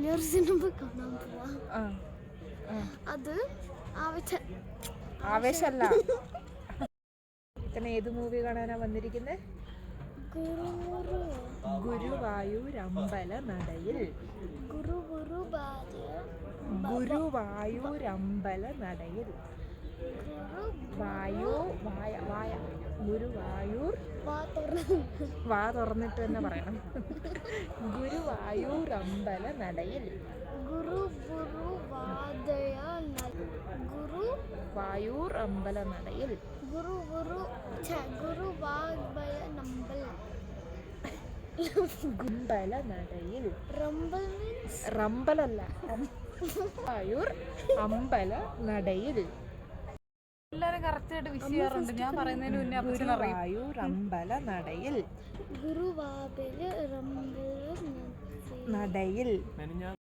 ഞാനൊരു സിനിമ കാണാൻ പോവാ. അത് ആവേശല്ല. ഇത്തന്നെ ഏത് മൂവി കാണാനാ വന്നിരിക്കുന്നത്? ഗുരുവായൂരമ്പല നടയിൽ. ഗുരുവായൂരമ്പല നടയിൽ. ഗുരുവായൂർ വാ തുറന്നിട്ട് തന്നെ പറയണം. ഗുരുവായൂരമ്പല നടയിൽ. ഗുരുവായൂർ അമ്പല നടയിൽ. ഗുമ്പല നടയിൽ. റമ്പലല്ല, ഗുരുവായൂർ അമ്പല നടയിൽ. എല്ലാരും കറക്റ്റ് ആയിട്ട് വിഷ് ചെയ്യാറുണ്ട്. ഞാൻ പറയുന്നതിന് മുന്നേ ഗുരുവായൂർ അമ്പല നടയിൽ. നടയിൽ.